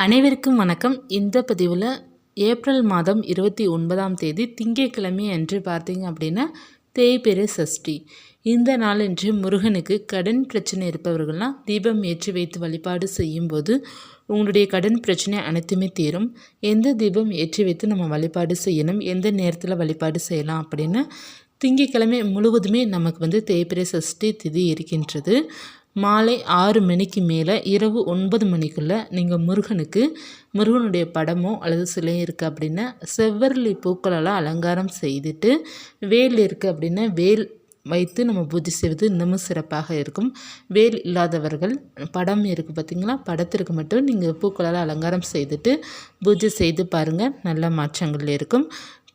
அனைவருக்கும் வணக்கம். இந்த பதிவில் ஏப்ரல் மாதம் 29ஆம் தேதி திங்கட்கிழமை அன்று பார்த்தீங்க அப்படின்னா தேய்பிறை சஷ்டி. இந்த நாளன்று முருகனுக்கு கடன் பிரச்சனை இருப்பவர்கள்லாம் தீபம் ஏற்றி வைத்து வழிபாடு செய்யும்போது உங்களுடைய கடன் பிரச்சனை அனைத்துமே தீரும். எந்த தீபம் ஏற்றி வைத்து நம்ம வழிபாடு செய்யணும், எந்த நேரத்தில் வழிபாடு செய்யலாம் அப்படின்னு திங்கட்கிழமை முழுவதுமே நமக்கு தேய்பிறை சஷ்டி திதி இருக்கின்றது. மாலை 6 மணிக்கு மேலே இரவு 9 மணிக்குள்ளே நீங்கள் முருகனுடைய படமோ அல்லது சிலை இருக்குது அப்படின்னா செவ்வரளி பூக்களெல்லாம் அலங்காரம் செய்துட்டு வேல் இருக்குது அப்படின்னா வேல் வைத்து நம்ம பூஜை செய்வது இன்னமும் சிறப்பாக இருக்கும். வேல் இல்லாதவர்கள் படம் இருக்குது பார்த்திங்களா, படத்திற்கு மட்டும் நீங்கள் பூக்களால் அலங்காரம் செய்துட்டு பூஜை செய்து பாருங்கள், நல்ல மாற்றங்கள் இருக்கும்.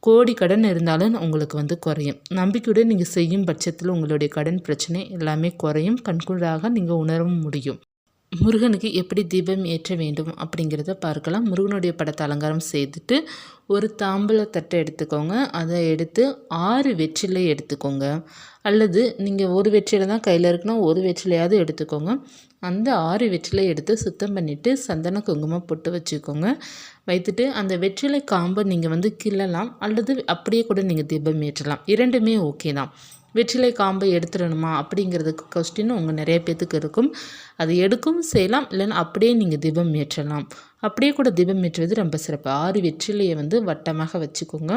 கோடி கடன் இருந்தாலும் உங்களுக்கு குறையும். நம்பிக்கையுடன் நீங்கள் செய்யும் பட்சத்தில் உங்களுடைய கடன் பிரச்சனை எல்லாமே குறையும். கண்கூடாக நீங்கள் உணரவும் முடியும். முருகனுக்கு எப்படி தீபம் ஏற்ற வேண்டும் அப்படிங்கிறத பார்க்கலாம். முருகனுடைய படத்தை அலங்காரம் செய்துட்டு ஒரு தாம்பூலத்தட்டை எடுத்துக்கோங்க. அதை எடுத்து 6 வெற்றிலை எடுத்துக்கோங்க. அல்லது நீங்கள் ஒரு வெற்றிலை தான் கையில் இருக்குன்னா ஒரு வெற்றிலையாவது எடுத்துக்கோங்க. அந்த 6 வெற்றிலை எடுத்து சுத்தம் பண்ணிவிட்டு சந்தன குங்குமம் போட்டு வச்சுக்கோங்க. வைத்துட்டு அந்த வெற்றிலை காம்பை நீங்கள் கிள்ளலாம் அல்லது அப்படியே கூட நீங்கள் தீபம் ஏற்றலாம். இரண்டுமே ஓகே தான். வெற்றிலை காம்பை எடுத்துடணுமா அப்படிங்கிறதுக்கு கொஸ்டின் நிறைய பேர்த்துக்கு இருக்கும். அது எடுக்கவும் செய்யலாம், இல்லைன்னா அப்படியே நீங்கள் தீபம் ஏற்றலாம். அப்படியே கூட தீபம் ஏற்றுவது ரொம்ப சிறப்பு. 6 வெற்றிலையை வட்டமாக வச்சுக்கோங்க.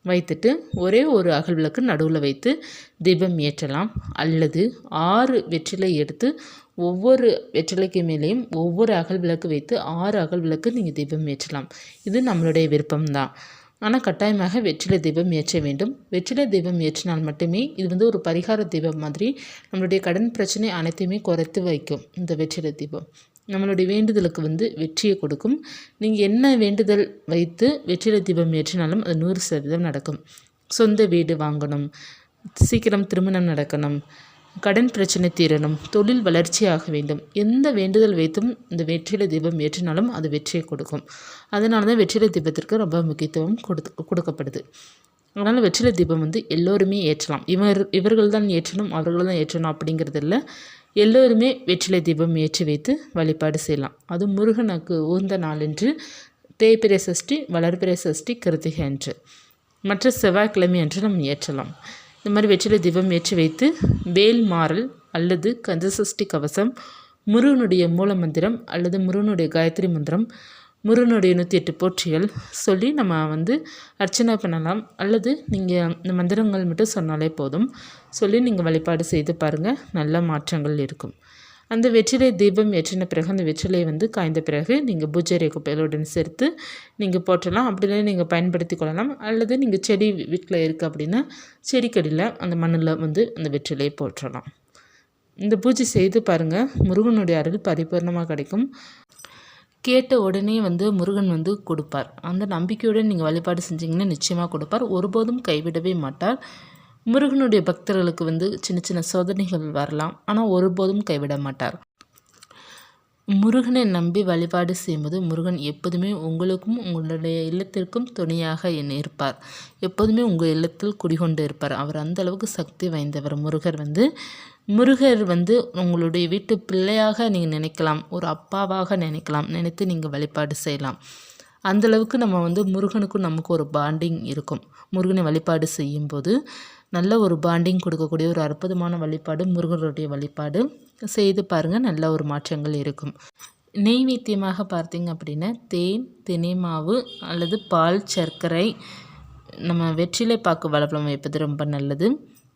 வைத்துட்டு ஒரே ஒரு அகல் விளக்கு நடுவில் வைத்து தீபம் ஏற்றலாம். அல்லது 6 வெற்றிலை எடுத்து ஒவ்வொரு வெற்றிலைக்கு மேலேயும் ஒவ்வொரு அகல் விளக்கு வைத்து 6 அகல் விளக்கு நீங்கள் தீபம் ஏற்றலாம். இது நம்மளுடைய விருப்பம்தான். ஆனால் கட்டாயமாக வெற்றிலை தீபம் ஏற்ற வேண்டும். வெற்றிலை தீபம் ஏற்றினால் மட்டுமே இது ஒரு பரிகார தீபம் மாதிரி நம்மளுடைய கடன் பிரச்சனை அனைத்தையுமே குறைத்து வைக்கும். இந்த வெற்றிலை தீபம் நம்மளுடைய வேண்டுதலுக்கு வெற்றியை கொடுக்கும். நீங்கள் என்ன வேண்டுதல் வைத்து வெற்றிலை தீபம் ஏற்றினாலும் அது 100% நடக்கும். சொந்த வீடு வாங்கணும், சீக்கிரம் திருமணம் நடக்கணும், கடன் பிரச்சனை தீரணும், தொழில் வளர்ச்சியாக வேண்டும், எந்த வேண்டுதல் வைத்தும் இந்த வெற்றிலை தீபம் ஏற்றினாலும் அது வெற்றியை கொடுக்கும். அதனால தான் வெற்றிலை தீபத்திற்கு ரொம்ப முக்கியத்துவம் கொடுக்கப்படுது. அதனால் வெற்றிலை தீபம் எல்லோருமே ஏற்றலாம். இவர்கள் தான் ஏற்றணும், அவர்கள் தான் ஏற்றணும் அப்படிங்கிறது இல்லை. எல்லோருமே வெற்றிலை தீபம் ஏற்றி வைத்து வழிபாடு செய்யலாம். அது முருகனுக்கு உகந்த நாளன்று தேய்பிறை சஷ்டி, வளர்பிறை சஷ்டி, கிருத்திகை அன்று, மற்ற செவ்வாய்க்கிழமை அன்று நம்ம ஏற்றலாம். இந்த மாதிரி வெற்றிலை தீபம் ஏற்றி வைத்து வேல் மாறல் அல்லது கந்தசஷ்டி கவசம், முருகனுடைய மூல மந்திரம் அல்லது முருகனுடைய காயத்ரி மந்திரம், முருகனுடைய 108 போற்றிகள் சொல்லி நம்ம அர்ச்சனை பண்ணலாம். அல்லது நீங்கள் இந்த மந்திரங்கள் மட்டும் சொன்னாலே போதும். சொல்லி நீங்கள் வழிபாடு செய்து பாருங்கள், நல்ல மாற்றங்கள் இருக்கும். அந்த வெற்றிலை தீபம் ஏற்றின பிறகு அந்த வெற்றிலையை காய்ந்த பிறகு நீங்கள் பூஜை குப்பைகளுடன் சேர்த்து நீங்கள் போற்றலாம். அப்படின்னா நீங்கள் பயன்படுத்தி கொள்ளலாம். அல்லது நீங்கள் செடி வீட்டில் இருக்குது அப்படின்னா செடிக்கடியில் அந்த மண்ணில் அந்த வெற்றிலையை போற்றலாம். இந்த பூஜை செய்து பாருங்கள், முருகனுடைய அருள் பரிபூர்ணமாக கிடைக்கும். கேட்ட உடனே முருகன் கொடுப்பார். அந்த நம்பிக்கையுடன் நீங்கள் வழிபாடு செஞ்சிங்கன்னா நிச்சயமாக கொடுப்பார். ஒருபோதும் கைவிடவே மாட்டார். முருகனுடைய பக்தர்களுக்கு சின்ன சின்ன சோதனைகள் வரலாம், ஆனால் ஒருபோதும் கைவிட மாட்டார். முருகனை நம்பி வழிபாடு செய்யும்போது முருகன் எப்போதுமே உங்களுக்கும் உங்களுடைய இல்லத்திற்கும் துணையாக இருப்பார். எப்போதுமே உங்கள் இல்லத்தில் குடிகொண்டு இருப்பார். அவர் அந்த அளவுக்கு சக்தி வாய்ந்தவர். முருகர் உங்களுடைய வீட்டு பிள்ளையாக நீங்கள் நினைக்கலாம், ஒரு அப்பாவாக நினைக்கலாம், நினைத்து நீங்கள் வழிபாடு செய்யலாம். அந்தளவுக்கு நம்ம முருகனுக்கும் நமக்கு ஒரு பாண்டிங் இருக்கும். முருகனை வழிபாடு செய்யும்போது நல்ல ஒரு பாண்டிங் கொடுக்கக்கூடிய ஒரு அற்புதமான வழிபாடு முருகனுடைய வழிபாடு. செய்து பாருங்கள், நல்ல ஒரு மாற்றங்கள் இருக்கும். நெய்வேத்தியமாக பார்த்தீங்க அப்படின்னா தேன், தினை மாவு அல்லது பால், சர்க்கரை, நம்ம வெற்றிலை பாக்கு வாழைப்பழம் வைப்பது ரொம்ப நல்லது.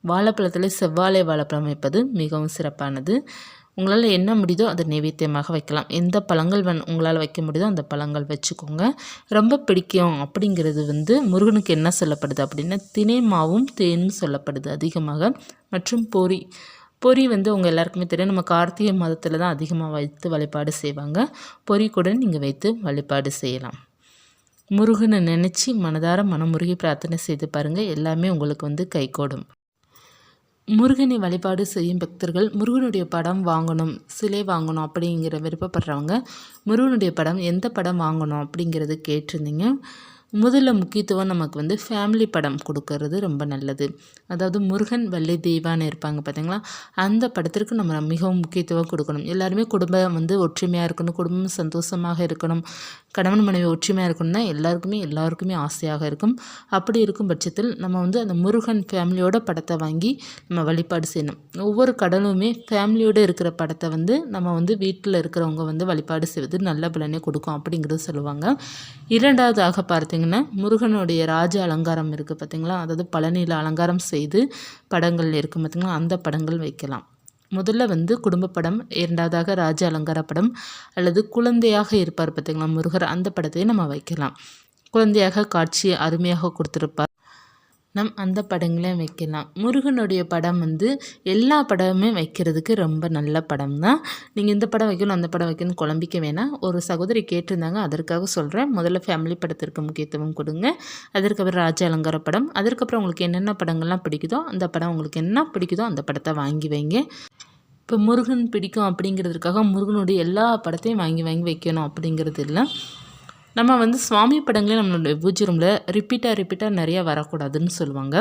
வாழைப்பழத்தில் செவ்வாழை வாழைப்பழம் வைப்பது மிகவும் சிறப்பானது. உங்களால் என்ன முடியுதோ அதை நைவேத்தியமாக வைக்கலாம். எந்த பழங்கள் உங்களால் வைக்க முடியுதோ அந்த பழங்கள் வச்சுக்கோங்க. ரொம்ப பிடிக்கும் அப்படிங்கிறது முருகனுக்கு என்ன சொல்லப்படுது அப்படின்னா தினை மாவும் தேனும் சொல்லப்படுது அதிகமாக. மற்றும் பொரி உங்கள் எல்லாருக்குமே தெரியும், நம்ம கார்த்திகை மாதத்தில் தான் அதிகமாக வைத்து வழிபாடு செய்வாங்க. பொரி கூட நீங்கள் வைத்து வழிபாடு செய்யலாம். முருகனை நினச்சி மனதார மனமுருகி பிரார்த்தனை செய்து பாருங்கள், எல்லாமே உங்களுக்கு கைகூடும். முருகனை வழிபாடு செய்யும் பக்தர்கள் முருகனுடைய படம் வாங்கணும், சிலை வாங்கணும் அப்படிங்கிற விருப்பப்படுறவங்க முருகனுடைய படம் எந்த படம் வாங்கணும் அப்படிங்கிறது கேட்டிருந்தீங்க. முதல்ல முக்கியத்துவம் நமக்கு வந்து ஃபேமிலி படம் கொடுக்கறது ரொம்ப நல்லது. அதாவது முருகன் வள்ளி தெய்வான்னு இருப்பாங்க பார்த்தீங்களா, அந்த படத்திற்கு நம்ம மிகவும் முக்கியத்துவம் கொடுக்கணும். எல்லாருமே குடும்பம் வந்து ஒற்றுமையாக இருக்கணும், குடும்பம் சந்தோஷமாக இருக்கணும், கணவன் மனைவி ஒற்றுமையாக இருக்கணும்னா எல்லாருக்குமே ஆசையாக இருக்கும். அப்படி இருக்கும் பட்சத்தில் நம்ம வந்து அந்த முருகன் ஃபேமிலியோட படத்தை வாங்கி நம்ம வழிபாடு செய்யணும். ஒவ்வொரு கடவுளுமே ஃபேமிலியோடு இருக்கிற படத்தை வந்து நம்ம வந்து வீட்டில் இருக்கிறவங்க வந்து வழிபாடு செய்வது நல்ல பலனை கொடுக்கும் அப்படிங்கிறது சொல்லுவாங்க. இரண்டாவதாக பார்த்தீங்கன்னா, முருகனுடைய ராஜ அலங்காரம் இருக்குது பார்த்தீங்களா, அதாவது பழனியில் அலங்காரம் செய்து படங்கள் இருக்குது பார்த்தீங்களா, அந்த படங்கள் வைக்கலாம். முதல்ல வந்து குடும்ப படம், இரண்டாவதாக ராஜ அலங்கார படம் அல்லது குழந்தையாக இருப்பார் பார்த்தீங்களா முருகர், அந்த படத்தையும் நம்ம வைக்கலாம். குழந்தையாக காட்சி அருமையாக கொடுத்துருப்பார், அந்த படங்களையும் வைக்கலாம். முருகனுடைய படம் வந்து எல்லா படமுமே வைக்கிறதுக்கு ரொம்ப நல்ல படம் தான். நீங்கள் இந்த படம் வைக்கணும் அந்த படம் வைக்கணும்னு குழம்பிக்க வேணாம். ஒரு சகோதரி கேட்டிருந்தாங்க, அதற்காக சொல்கிறேன். முதல்ல ஃபேமிலி படத்திற்கு முக்கியத்துவம் கொடுங்க. அதற்கப்புறம் ராஜ அலங்கார படம், அதற்கப்புறம் உங்களுக்கு என்னென்ன படங்கள்லாம் பிடிக்குதோ அந்த படம், உங்களுக்கு என்ன பிடிக்குதோ அந்த படத்தை வாங்கி வைங்க. இப்போ முருகன் பிடிக்கும் அப்படிங்கிறதுக்காக முருகனுடைய எல்லா படத்தையும் வாங்கி வைக்கணும் அப்படிங்கிறது இல்லை. நம்ம வந்து சுவாமி படங்களே நம்மளுடைய பூஜை ரூமில் ரிப்பீட்டாக நிறையா வரக்கூடாதுன்னு சொல்லுவாங்க.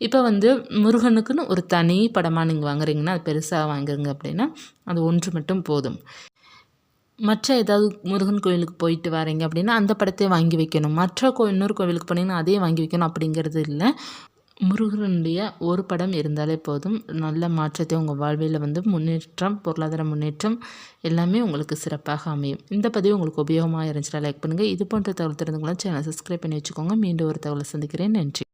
இப்போ வந்து முருகனுக்குன்னு ஒரு தனி படமாக நீங்கள் வாங்குறீங்கன்னா, அது பெருசாக வாங்குறீங்க அப்படின்னா அது ஒன்று மட்டும் போதும். மற்ற ஏதாவது முருகன் கோயிலுக்கு போயிட்டு வரீங்க அப்படின்னா அந்த படத்தை வாங்கி வைக்கணும். மற்ற இன்னொரு கோவிலுக்கு போனீங்கன்னா அதே வாங்கி வைக்கணும் அப்படிங்கிறது இல்லை. முருகனுடைய ஒரு படம் இருந்தாலே போதும், நல்ல மாற்றத்தை உங்கள் வாழ்வில் வந்து முன்னேற்றம், பொருளாதார முன்னேற்றம் எல்லாமே உங்களுக்கு சிறப்பாக அமையும். இந்த பதிவு உங்களுக்கு உபயோகமாக இருந்துச்சுன்னா லைக் பண்ணுங்கள். இது போன்ற தகவல் தெரிந்துக்கலாம் சேனலை சப்ஸ்கிரைப் பண்ணி வச்சுக்கோங்க. மீண்டும் ஒரு தகவலை சந்திக்கிறேன். நன்றி.